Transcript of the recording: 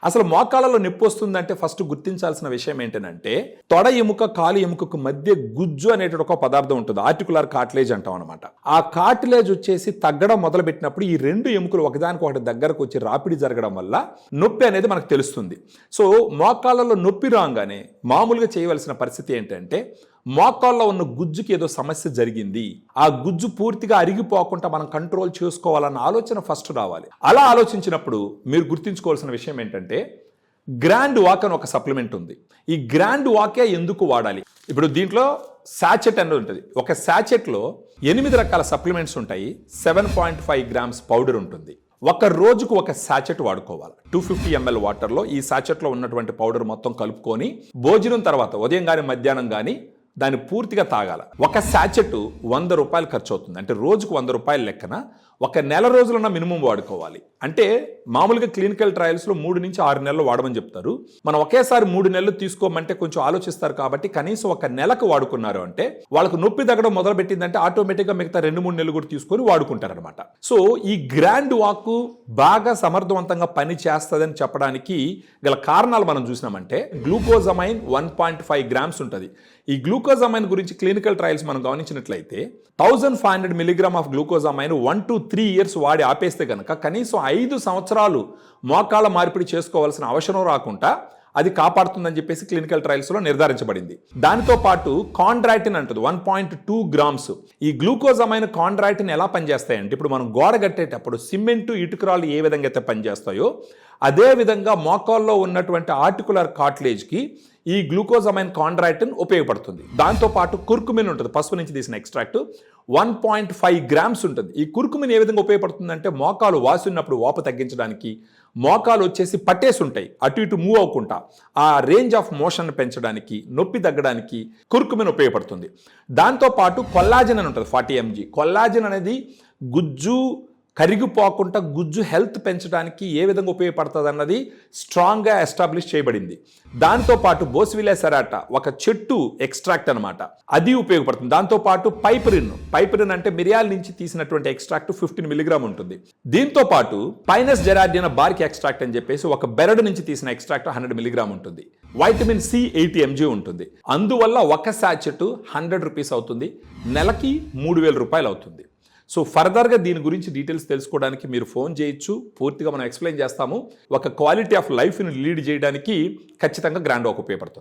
అసలు మోకాళ్ళలో నొప్పి వస్తుందంటే ఫస్ట్ గుర్తించాల్సిన విషయం ఏంటంటే తొడ ఎముక కాలు ఎముకకు మధ్య గుజ్జు అనేటువంటి ఒక పదార్థం ఉంటుంది, ఆర్టికులర్ కార్టిలేజ్ అంటాం అనమాట. ఆ కార్టిలేజ్ వచ్చేసి తగ్గడం మొదలు పెట్టినప్పుడు ఈ రెండు ఎముకలు ఒకదానికి ఒకటి దగ్గరకు వచ్చి రాపిడి జరగడం వల్ల నొప్పి అనేది మనకు తెలుస్తుంది. సో మోకాళ్ళలో నొప్పి రాగానే మామూలుగా చేయవలసిన పరిస్థితి ఏంటంటే మోకాల్లో ఉన్న గుజ్జుకి ఏదో సమస్య జరిగింది, ఆ గుజ్జు పూర్తిగా అరిగిపోకుండా మనం కంట్రోల్ చేసుకోవాలన్న ఆలోచన ఫస్ట్ రావాలి. అలా ఆలోచించినప్పుడు మీరు గుర్తుంచుకోవాల్సిన విషయం ఏంటంటే గ్రాండ్ వాక్ అని ఒక సప్లిమెంట్ ఉంది. ఈ గ్రాండ్ వాకే ఎందుకు వాడాలి? ఇప్పుడు దీంట్లో సాచెట్ అనేది ఉంటుంది. ఒక సాచెట్లో 8 రకాల సప్లిమెంట్స్ ఉంటాయి. 7.5 గ్రామ్స్ పౌడర్ ఉంటుంది. ఒక రోజుకు ఒక సాచెట్ వాడుకోవాలి. 250 ml వాటర్లో ఈ సాచెట్లో ఉన్నటువంటి పౌడర్ మొత్తం కలుపుకొని భోజనం తర్వాత ఉదయం కానీ మధ్యాహ్నం కానీ దాన్ని పూర్తిగా తాగాల. ఒక సాచెట్ 100 రూపాయలు ఖర్చు అవుతుంది. అంటే రోజుకు 100 రూపాయల లెక్కన ఒక నెల రోజులన్న మినిమం వాడుకోవాలి. అంటే మామూలుగా క్లినికల్ ట్రయల్స్లో 3 నుంచి 6 నెలలు వాడమని చెప్తారు. మనం ఒకేసారి 3 నెలలు తీసుకోమంటే కొంచెం ఆలోచిస్తారు. కాబట్టి కనీసం ఒక నెలకు వాడుకున్నారు అంటే వాళ్ళకు నొప్పి తగ్గడం మొదలు పెట్టిందంటే ఆటోమేటిక్గా మిగతా 2-3 నెలలు కూడా తీసుకొని వాడుకుంటారనమాట. సో ఈ గ్రాండ్ వాక్ బాగా సమర్థవంతంగా పని చేస్తుందని చెప్పడానికి గల కారణాలు మనం చూసినామంటే గ్లూకోజమైన్ 1.5 గ్రామ్స్ ఉంటుంది. ఈ గ్లూకోజమైన్ గురించి క్లినికల్ ట్రయల్స్ మనం గమనించినట్లయితే 1500 milligram of glucosamine 1 to 3 years వాడి ఆపేస్తే కనుక కనీసం 5 సంవత్సరాలు మోకాళ్ళ మార్పిడి చేసుకోవాల్సిన అవసరం రాకుండా అది కాపాడుతుందని చెప్పేసి క్లినికల్ ట్రయల్స్లో నిర్ధారించబడింది. దానితో పాటు కాండ్రాటిన్ అంటుంది 1.2 గ్రామ్స్. ఈ గ్లూకోజమైన్ కాండ్రాటిన్ ఎలా పనిచేస్తాయంటే ఇప్పుడు మనం గోడ కట్టేటప్పుడు సిమెంటు ఇటుకరాలు ఏ విధంగా అయితే పనిచేస్తాయో అదే విధంగా మోకాల్లో ఉన్నటువంటి ఆర్టికులర్ కార్టిలేజ్కి ఈ గ్లూకోజమైన్ కాండ్రాటిన్ ఉపయోగపడుతుంది. దాంతోపాటు కుర్కుమిన్ ఉంటుంది, పసుపు నుంచి తీసిన ఎక్స్ట్రాక్ట్ 1.5 గ్రామ్స్ ఉంటుంది. ఈ కుర్కుమిన్ ఏ విధంగా ఉపయోగపడుతుందంటే మోకాలు వాసినప్పుడు వాపు తగ్గించడానికి, మోకాలు వచ్చేసి పట్టేసి ఉంటాయి అటు ఇటు మూవ్ అవ్వకుండా ఆ రేంజ్ ఆఫ్ మోషన్ పెంచడానికి, నొప్పి తగ్గడానికి కుర్కుమిన్ ఉపయోగపడుతుంది. దాంతోపాటు కొల్లాజెన్ అని ఉంటుంది 40 mg. కొల్లాజెన్ అనేది గుజ్జు కరిగిపోకుండా గుజ్జు హెల్త్ పెంచడానికి ఏ విధంగా ఉపయోగపడుతుంది అన్నది స్ట్రాంగ్గా ఎస్టాబ్లిష్ చేయబడింది. దాంతోపాటు బోసివిలా సెరాటా ఒక చెట్టు ఎక్స్ట్రాక్ట్ అనమాట, అది ఉపయోగపడుతుంది. దాంతోపాటు పైపరిన్ అంటే మిరియాల నుంచి తీసినటువంటి ఎక్స్ట్రాక్ట్ 15 మిలీగ్రామ్ ఉంటుంది. దీంతో పాటు పైనస్ జెరార్డినా బార్క్ ఎక్స్ట్రాక్ట్ అని చెప్పేసి ఒక బెరడు నుంచి తీసిన ఎక్స్ట్రాక్ట్ 100 మిలీగ్రామ్ ఉంటుంది. వైటమిన్ సి 80 mg ఉంటుంది. అందువల్ల ఒక సాచెట్ 100 రూపీస్ అవుతుంది, నెలకి 3000 రూపాయలు అవుతుంది. సో ఫర్దర్గా దీని గురించి డీటెయిల్స్ తెలుసుకోవడానికి మీరు ఫోన్ చేయొచ్చు, పూర్తిగా మనం ఎక్స్ప్లెయిన్ చేస్తాము. ఒక క్వాలిటీ ఆఫ్ లైఫ్ని లీడ్ చేయడానికి ఖచ్చితంగా గ్రాండ్ వాక్ ఉపయోగపడుతుంది.